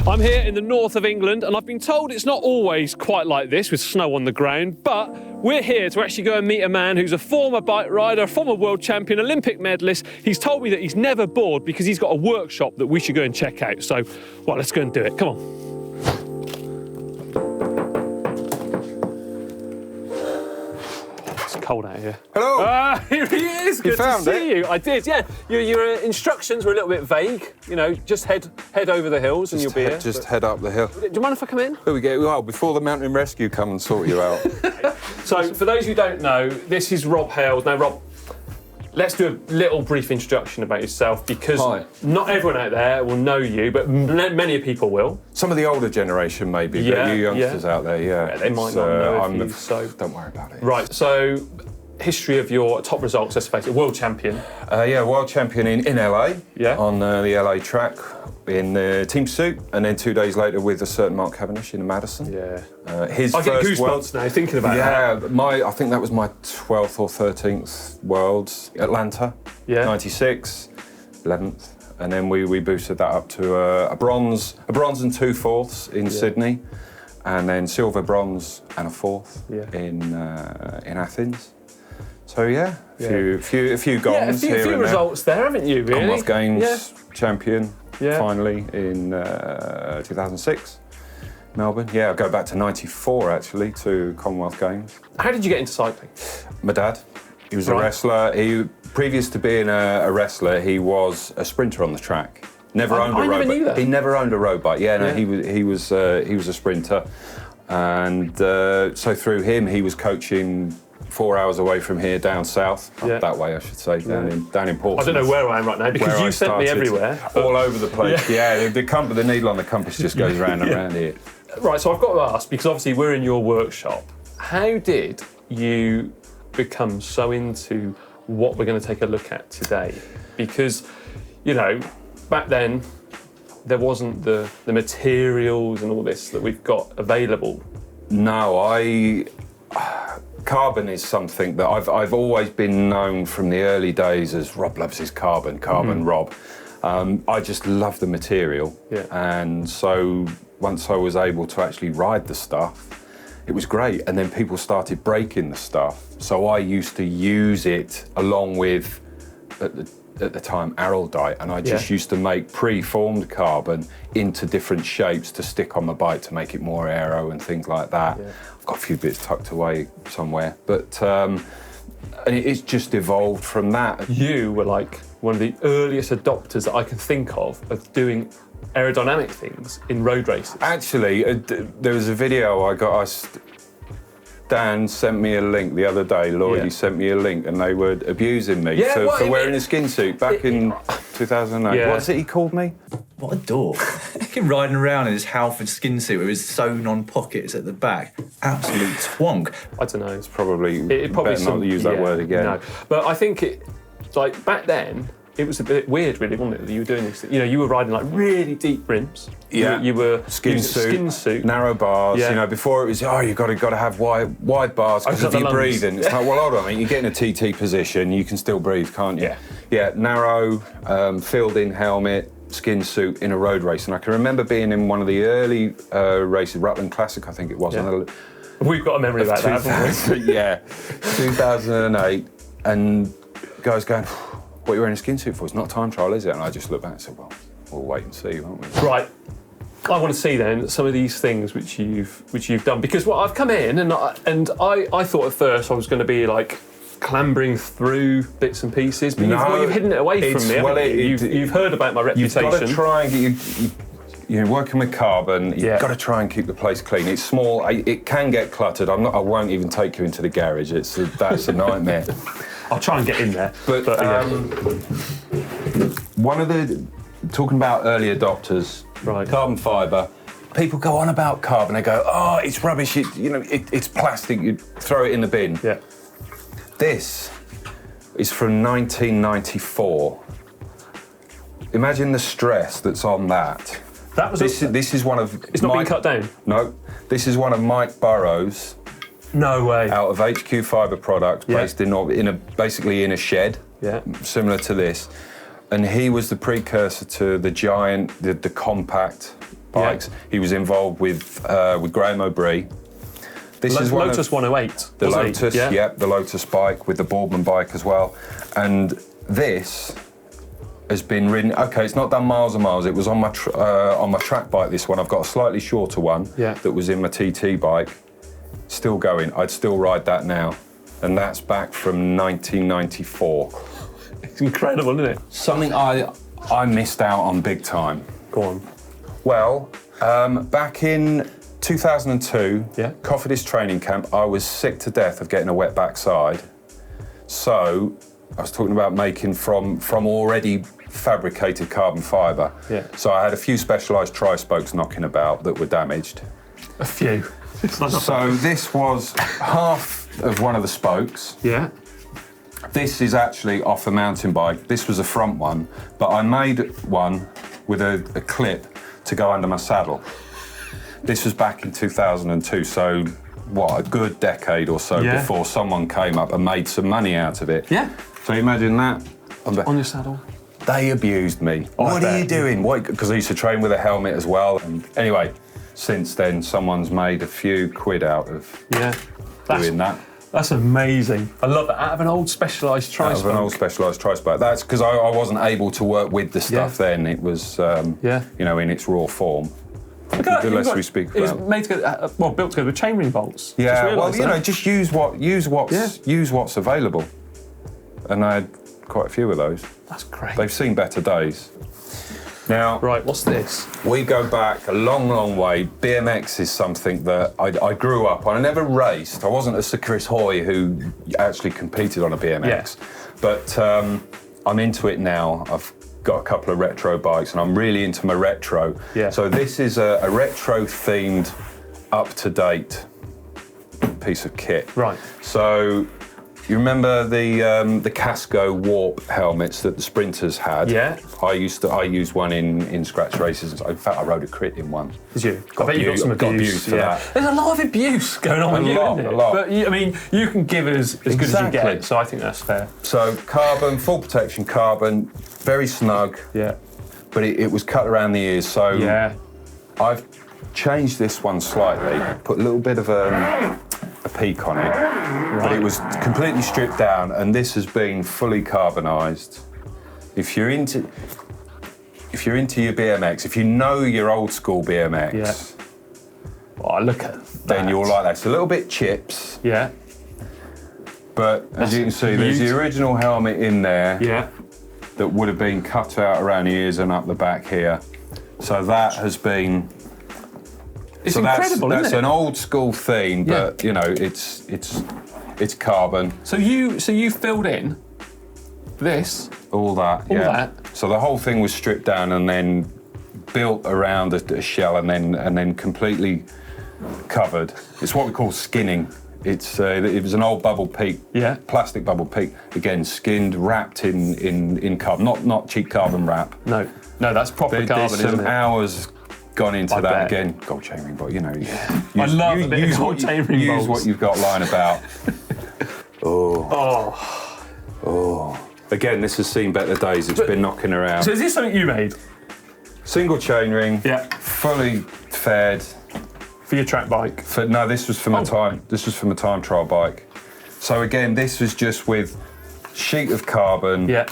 I'm here in the north of England, and I've been told it's not always quite like this with snow on the ground, but we're here to actually go and meet a man who's a former bike rider, a former world champion, Olympic medalist. He's told me that he's never bored because he's got a workshop that we should go and check out. So, well, let's go and do it. Come on. Cold out here. Hello. Here he is. Good to see you. I did. Yeah. Your instructions were a little bit vague. You know, just head over the hills and you'll be here. Just head up the hill. Do you mind if I come in? Here we go. Well, before the mountain rescue come and sort you out. So, for those who don't know, this is Rob Hayles. Now, Rob, let's do a little brief introduction about yourself because not everyone out there will know you, but many people will. Some of the older generation, maybe, but you youngsters out there, they might not know you, so don't worry about it. Right. So, history of your top results. Let's face it, world champion. World champion in LA. Yeah. On the LA track in the team suit, and then 2 days later with a certain Mark Cavendish in Madison. Yeah. His I get first goosebumps now thinking about that. Yeah, I think that was my 12th or 13th Worlds, Atlanta, 96, 11th. And then we boosted that up to a bronze and 2 fourths in Sydney, and then silver, bronze and a fourth in Athens. So a few goals a few results there, haven't you? Really? Commonwealth Games champion finally in 2006, Melbourne. Yeah, I'll go back to '94 actually to Commonwealth Games. How did you get into cycling? My dad, he was a wrestler. Previous to being a wrestler, he was a sprinter on the track. Never owned a road bike. I never knew that. He never owned a road bike. He was a sprinter, and so through him, he was coaching 4 hours away from here, down south, up that way, I should say, down in Portsmouth. I don't know where I am right now because you sent me everywhere. All over the place. The needle on the compass just goes round and round here. Right, so I've got to ask, because obviously we're in your workshop, how did you become so into what we're going to take a look at today? Because, you know, back then, there wasn't the materials and all this that we've got available. No, carbon is something that I've always been known from the early days as Rob loves his carbon, Rob. I just love the material. And so once I was able to actually ride the stuff, it was great. And then people started breaking the stuff. So I used to use it along with, at the time, Aerodynamic, and I just used to make pre-formed carbon into different shapes to stick on the bike to make it more aero and things like that. I've got a few bits tucked away somewhere, but and it's just evolved from that. You were like one of the earliest adopters that I can think of doing aerodynamic things in road races. Actually, there was a video I got. Dan sent me a link the other day, Lloyd, he sent me a link, and they were abusing me for wearing a skin suit back in 2008. What's it he called me? What a dork. Him riding around in his Halford skin suit with his sewn-on pockets at the back. Absolute twonk. I don't know. It's probably better not to use that word again. No, but I think like back then, it was a bit weird, really, wasn't it, that you were doing this? You know, you were riding like really deep rims. Yeah. You were skin suit, narrow bars. You know, before it was you've got to have wide bars because if you're breathing, it's like, well, hold on, mate, you get in a TT position, you can still breathe, can't you? Yeah, narrow, filled-in helmet, skin suit in a road race, and I can remember being in one of the early races, Rutland Classic, I think it was. We've got a memory about that, haven't we? 2008, and guys going, what are you wearing a skin suit for? It's not a time trial, is it? And I just looked back and said, well, we'll wait and see, won't we? Right. I want to see then some of these things which you've done, because I've come in and I thought at first I was going to be like clambering through bits and pieces, but you've hidden it away from me. You've heard about my reputation. You've got to try and get working with carbon. You've got to try and keep the place clean. It's small. It can get cluttered. I won't even take you into the garage. That's a nightmare. I'll try and get in there. But one of the talking about early adopters, carbon fibre. People go on about carbon. They go, "Oh, it's rubbish. It's plastic. You throw it in the bin." Yeah. This is from 1994. Imagine the stress that's on that. That was this is one of. It's not been cut down. No, this is one of Mike Burrows. No way. Out of HQ Fibre Products, based basically in a shed, similar to this, and he was the precursor to the giant, the compact pikes. He was involved with Graham O'Bree. This is one Lotus of 108. the wasn't he? Lotus, the Lotus bike with the Boardman bike as well. And this has been ridden. Okay, it's not done miles and miles. It was on my track bike. This one, I've got a slightly shorter one that was in my TT bike. Still going. I'd still ride that now, and that's back from 1994. It's incredible, isn't it? Something I missed out on big time. Go on. Well, back in 2002, Yeah. Cofidis training camp, I was sick to death of getting a wet backside. So I was talking about making from already fabricated carbon fibre. Yeah. So I had a few specialised tri-spokes knocking about that were damaged. A few. So this was half of one of the spokes. Yeah. This is actually off a mountain bike. This was a front one, but I made one with a clip to go under my saddle. This was back in 2002, so a good decade or so before someone came up and made some money out of it. Yeah. So imagine that. On your saddle. They abused me. What are you doing? Because I used to train with a helmet as well. And anyway, since then, someone's made a few quid out of doing that. That's amazing. I love that. Out of an old specialised tri-spoke. Out of an old specialised tri-spoke. That's because I wasn't able to work with the stuff then. It was, in its raw form. The less we speak about. It was made together, built together with chainring bolts. Yeah, just use what's available. And I had quite a few of those. That's great. They've seen better days. Now, right, what's this? We go back a long, long way. BMX is something that I grew up on. I never raced. I wasn't a Sir Chris Hoy who actually competed on a BMX. But I'm into it now. I've got a couple of retro bikes and I'm really into my retro. Yeah. So this is a retro-themed, up-to-date piece of kit. Right. So you remember the Casco Warp helmets that the sprinters had? Yeah. I used one in scratch races. In fact, I rode a crit in one. Did you? I bet you got some got abuse. abused for that. There's a lot of abuse going on with you, isn't it? A lot. But you can give as good as you get, so I think that's fair. So carbon, full protection carbon, very snug. Yeah. But it was cut around the ears, so I've changed this one slightly, put a little bit of a peak on it, but it was completely stripped down, and this has been fully carbonised. If you're into your BMX, if you know your old school BMX, look at that. then you'll like that. It's a little bit chips, but as you can see, there's the original helmet in there that would have been cut out around the ears and up the back here. So that has been. It's incredible, that's isn't it? an old school theme, but it's carbon. So you filled in this. All that. So the whole thing was stripped down and then built around a shell and then completely covered. It's what we call skinning. It was an old bubble peak, plastic bubble peak. Again, skinned, wrapped in carbon, not cheap carbon wrap. No, that's proper carbon. There's some hours gone into I that bet. again. Gold chainring bolt, I love a bit of gold chainring bolts. Use what you've got lying about. Again, this has seen better days. It's been knocking around. So is this something you made? Single chainring. Yeah. Fully fed. For your track bike? No, this was for my time. This was for my time trial bike. So again, this was just with sheet of carbon. Yeah.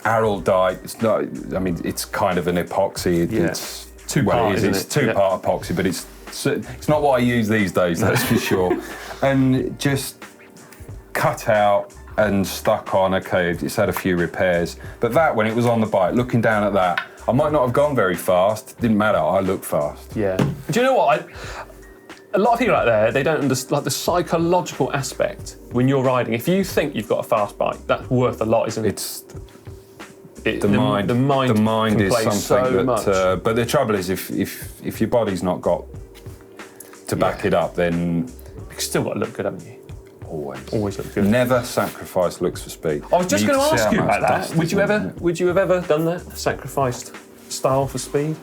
Aryl dye. It's not. I mean, it's kind of an epoxy. It's two-part, isn't it's it? two-part epoxy, but it's not what I use these days. That's for sure. And just cut out and stuck on. Okay, it's had a few repairs, but that when it was on the bike, looking down at that, I might not have gone very fast. Didn't matter. I looked fast. Yeah. Do you know what? A lot of people out there, they don't understand like the psychological aspect when you're riding. If you think you've got a fast bike, that's worth a lot, isn't it? The mind is play something so that. much. But the trouble is, if your body's not got to back it up, then you've still got to look good, haven't you? Always look good. Never sacrifice looks for speed. I was just going to ask you about that. dust Would you is have ever done that? Sacrificed style for speed?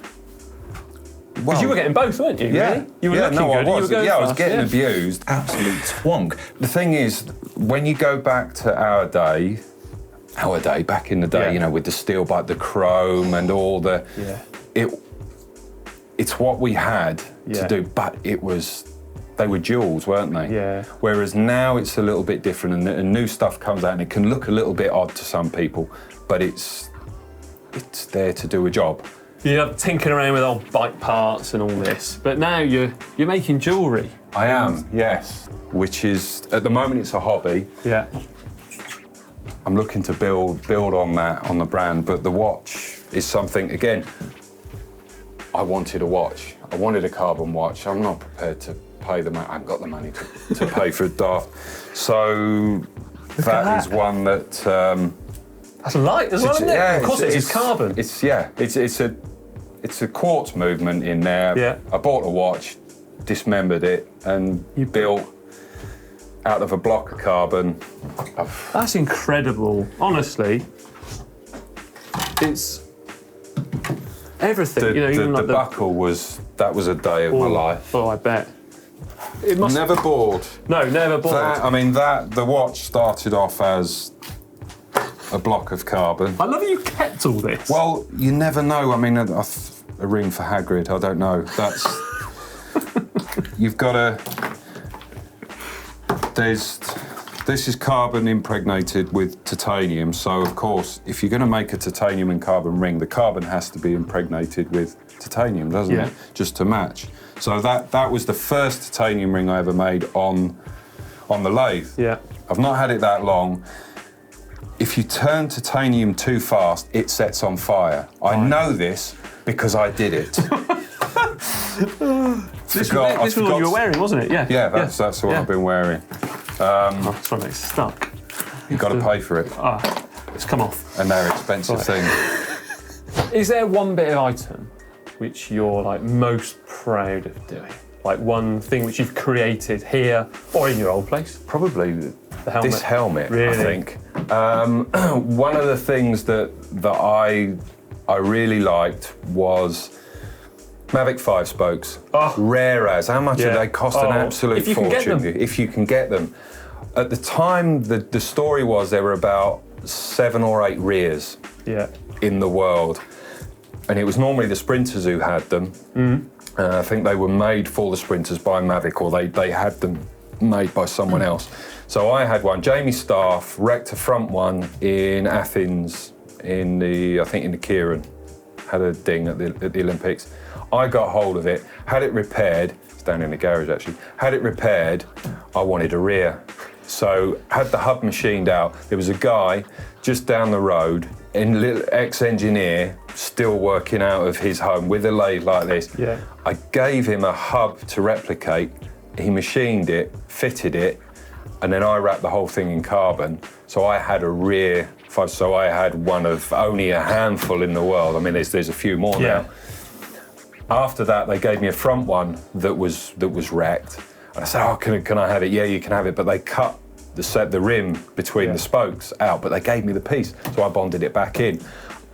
Because Well, you were getting both, weren't you? yeah, Really? You were yeah, looking no, good. I was. You were going I was fast, getting abused. Absolute twonk. The thing is, when you go back to our day, back in the day, Yeah. with the steel bike, the chrome, and all the, it's what we had to do, but they were jewels, weren't they? Yeah. Whereas now it's a little bit different, and new stuff comes out, and it can look a little bit odd to some people, but it's there to do a job. You're tinkering around with old bike parts and all this, but now you're making jewellery. I am, yes. Which is, at the moment, it's a hobby. Yeah. I'm looking to build on that, on the brand, but the watch is something, again, I wanted a watch. I wanted a carbon watch. I'm not prepared to pay the money. I haven't got the money to pay for a daft. So that is one that... That's light as well, isn't it? Yeah, of course it's carbon. It's a quartz movement in there. Yeah. I bought a watch, dismembered it, and built out of a block of carbon. That's incredible. Honestly, it's everything. The buckle was a day of my life. Oh, I bet. It must. Never bored. No, never bored. The watch started off as a block of carbon. I love that you kept all this. Well, you never know. I mean, a ring for Hagrid. I don't know. That's you've got to. This is carbon impregnated with titanium. So of course, if you're going to make a titanium and carbon ring, the carbon has to be impregnated with titanium, doesn't it? Just to match. So that was the first titanium ring I ever made on the lathe. Yeah. I've not had it that long. If you turn titanium too fast, it sets on fire. I know this because I did it. This was what you were wearing, wasn't it? Yeah. Yeah, that's what I've been wearing. Sorry, it's stuck. You've got to pay for it. It's come off. And they're expensive things. Is there one bit of item which you're like most proud of doing? Like one thing which you've created here or in your old place? Probably the helmet. This helmet, really? I think. One of the things that I really liked was Mavic 5 spokes. Rare as. How much do they cost? An absolute fortune. If you can get them. At the time, the story was there were about 7 or 8 rears in the world. And it was normally the sprinters who had them. I think they were made for the sprinters by Mavic, or they had them made by someone else. So I had one. Jamie Staff wrecked a front one in Athens, in the Kieran. Had a ding at the Olympics. I got hold of it, had it repaired. It's down in the garage actually. Had it repaired. I wanted a rear, so had the hub machined out. There was a guy just down the road, ex-engineer, still working out of his home with a lathe like this. Yeah. I gave him a hub to replicate. He machined it, fitted it, and then I wrapped the whole thing in carbon. So I had a rear. So I had one of only a handful in the world. I mean, there's a few more now. After that, they gave me a front one that was wrecked. And I said, "Oh, can I have it?" "Yeah, you can have it." But they cut the rim between the spokes out, but they gave me the piece, so I bonded it back in.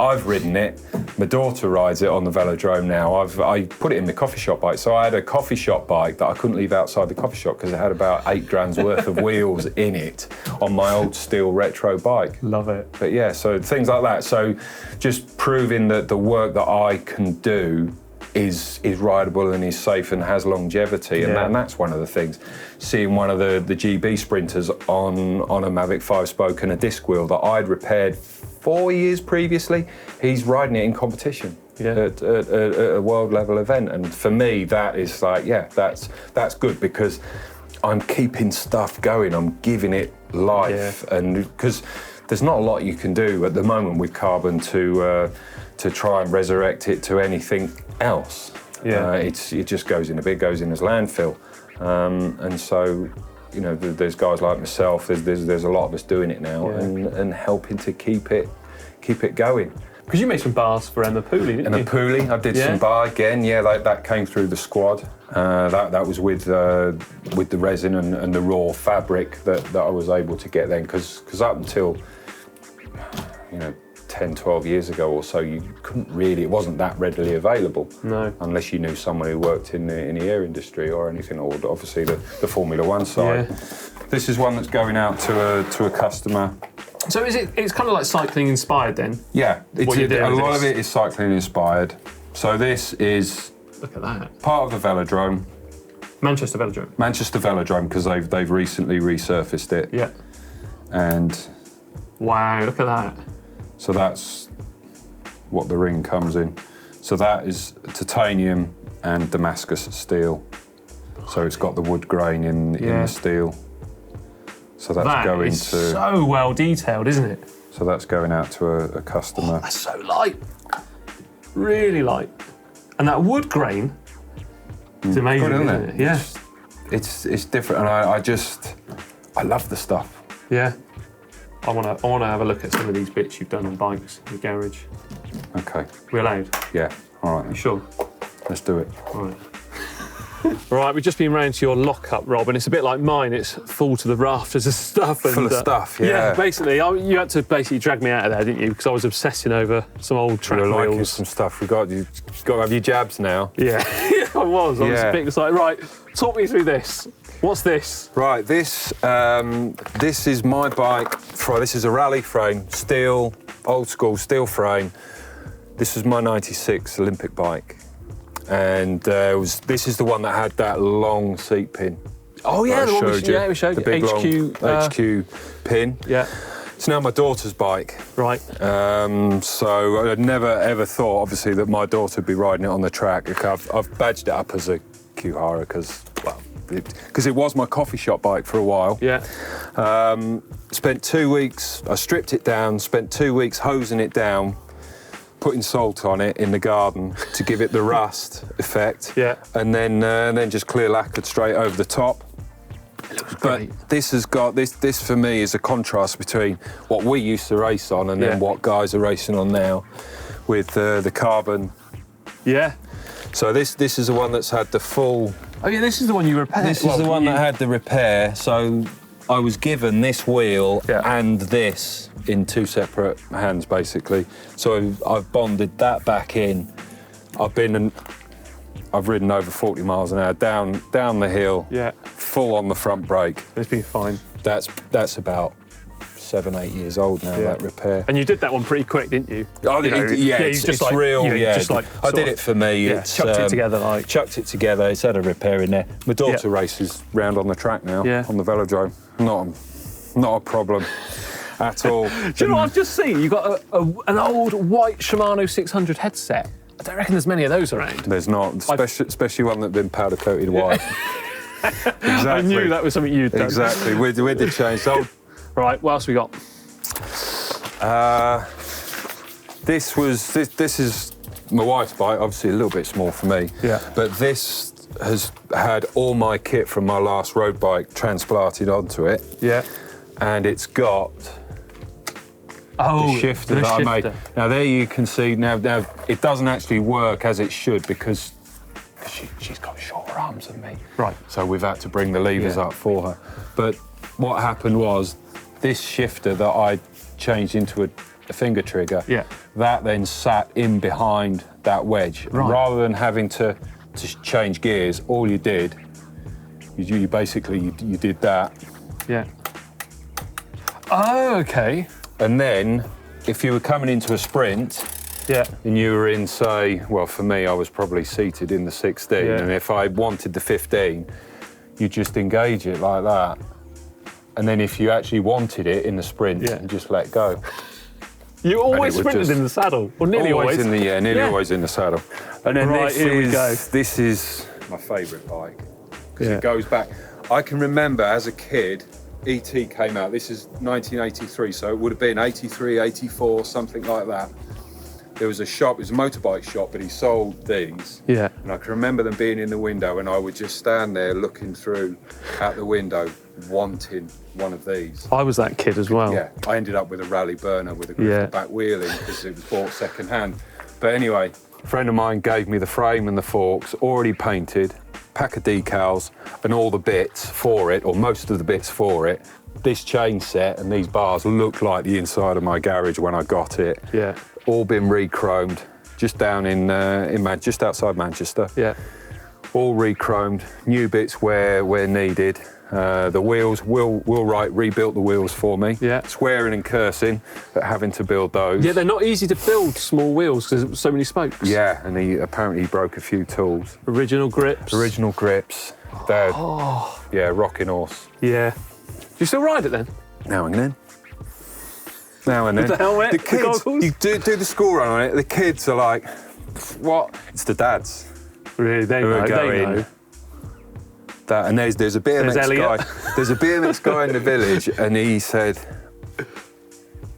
I've ridden it. My daughter rides it on the velodrome now. I put it in my coffee shop bike. So I had a coffee shop bike that I couldn't leave outside the coffee shop because it had about 8 grand's worth of wheels in it on my old steel retro bike. Love it. But yeah, so things like that. So just proving that the work that I can do is rideable and is safe and has longevity, and that's one of the things. Seeing one of the GB sprinters on a Mavic 5 spoke and a disc wheel that I'd repaired 4 years previously, he's riding it in competition at a world level event, and for me that is like, that's good because I'm keeping stuff going, I'm giving it life, and because there's not a lot you can do at the moment with carbon to try and resurrect it to anything else. It just goes in it goes in as landfill, and so there's guys like myself. There's a lot of us doing it now and helping to keep it going. Because you made some bars for Emma Pooley, didn't you? Emma Pooley, I did some bar again. Yeah, that came through the squad. That was with the resin and the raw fabric that I was able to get then. Because up until 10, 12 years ago or so, you couldn't really, it wasn't that readily available. No. Unless you knew someone who worked in the air industry or anything, or obviously the Formula One side. Yeah. This is one that's going out to a customer. So it's kind of like cycling inspired then? Yeah, a lot of it is cycling inspired. So this is Look at that. Part of the velodrome. Manchester Velodrome. Manchester Velodrome, because they've recently resurfaced it. Yeah. And wow, look at that. so that's what the ring comes in. So that is titanium and Damascus steel. So it's got the wood grain in the steel. So that's going is so well detailed, isn't it? So that's going out to a customer. That's so light. Really light. And that wood grain, it's amazing, Good, isn't it? Yeah. It's different, and I love the stuff. Yeah. I want to have a look at some of these bits you've done on bikes in the garage. Okay. We allowed? Yeah. All right. You sure? Let's do it. All right. Right, we've just been round to your lock-up, Rob, and it's a bit like mine. It's full to the rafters of stuff. And, Full of stuff, yeah. Basically, you had to drag me out of there, didn't you? Because I was obsessing over some old track You're liking wheels. some stuff. You've got to have your jabs now. Yeah, I was a bit excited. Right, talk me through this. What's this? Right, this is my bike. This is a rally frame, steel, old school steel frame. This was my '96 Olympic bike. And this is the one that had that long seat pin. Oh yeah, that the one we showed the big HQ, long HQ pin. Yeah. It's now my daughter's bike. Right. So I'd never ever thought, obviously, that my daughter would be riding it on the track. I've badged it up as a Q-Hara because it was my coffee shop bike for a while. Yeah. Spent 2 weeks. I stripped it down. Spent 2 weeks hosing it down, putting salt on it in the garden to give it the rust effect. Yeah. And then just clear lacquered straight over the top. It looks great. But this has got this for me is a contrast between what we used to race on and then what guys are racing on now with the carbon. Yeah. So this is the one that's had the full. Oh yeah, this is the one you repaired. This is the one that had the repair. So I was given this wheel and this in two separate hands, basically. So I've bonded that back in. I've ridden over 40 miles an hour down the hill. Yeah. Full on the front brake. It's been fine. That's about 7-8 years old now. That repair. And you did that one pretty quick, didn't you? It's real. I did it for me. Yeah, it's chucked it together like. Chucked it together. It's had a repair in there. My daughter races round on the track now. Yeah. On the velodrome. Not a problem at all. Do you know what I've just seen? You got an old white Shimano 600 headset. I don't reckon there's many of those around. There's not, especially one that's been powder coated white. Exactly. I knew that was something you'd done. Exactly. We did change. So, right, what else we got? This is my wife's bike, obviously a little bit small for me. Yeah. But this has had all my kit from my last road bike transplanted onto it. Yeah. And it's got the shifter that I made. Now there you can see, now it doesn't actually work as it should because she's got shorter arms than me. Right. So we've had to bring the levers up for her. But what happened was this shifter that I changed into a finger trigger, that then sat in behind that wedge. Right. And rather than having to change gears, all you did, you basically did that. Yeah. Oh, okay. And then, if you were coming into a sprint, and you were in, say, well, for me, I was probably seated in the 16, and if I wanted the 15, you just engage it like that. And then if you actually wanted it in the sprint, you just let go. You always sprinted in the saddle, or nearly always. Nearly always in the saddle. And then this is my favourite bike, because it goes back. I can remember as a kid, E.T. came out. This is 1983, so it would have been 83, 84, something like that. There was a shop, it was a motorbike shop, but he sold these. Yeah. And I can remember them being in the window, and I would just stand there looking through out the window, wanting one of these. I was that kid as well. Yeah. I ended up with a rally burner with a grip back wheeling because it was bought second hand. But anyway, a friend of mine gave me the frame and the forks, already painted, pack of decals, and all the bits for it, or most of the bits for it. This chain set and these bars looked like the inside of my garage when I got it. Yeah. All been re-chromed, just down in just outside Manchester. Yeah. All re-chromed, new bits where needed. The wheels, Will Wright rebuilt the wheels for me. Yeah. Swearing and cursing at having to build those. Yeah, they're not easy to build, small wheels, because there's so many spokes. Yeah, and he apparently broke a few tools. Original grips. Original grips. They're, yeah, rocking horse. Yeah. Do you still ride it then? Now and then. Now and then. The helmet, the kids, goggles? you do the school run on it, the kids are like, what? It's the dads. Really, they who know. are They going, know. That, and there's a BMX guy. There's a BMX guy in the village, and he said,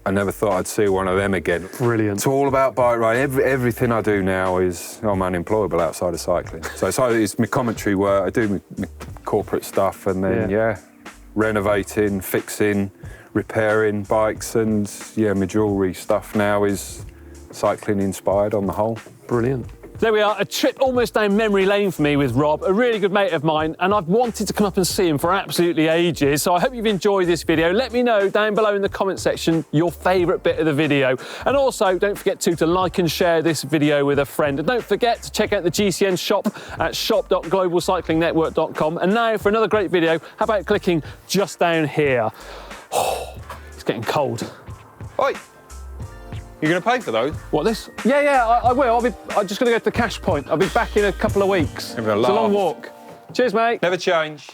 "I never thought I'd see one of them again." Brilliant. It's all about bike riding. Everything I do now is I'm unemployable outside of cycling. So it's my commentary work. I do my corporate stuff, and then renovating, fixing, repairing bikes, and my jewellery stuff now is cycling inspired on the whole. Brilliant. There we are, a trip almost down memory lane for me with Rob, a really good mate of mine, and I've wanted to come up and see him for absolutely ages, so I hope you've enjoyed this video. Let me know down below in the comment section your favourite bit of the video. And also, don't forget to like and share this video with a friend. And don't forget to check out the GCN shop at shop.globalcyclingnetwork.com. And now, for another great video, how about clicking just down here? Oh, it's getting cold. Oi! You're going to pay for those? What, this? Yeah, I will. I'm just going to go to the cash point. I'll be back in a couple of weeks. It's a long walk. Cheers, mate. Never change.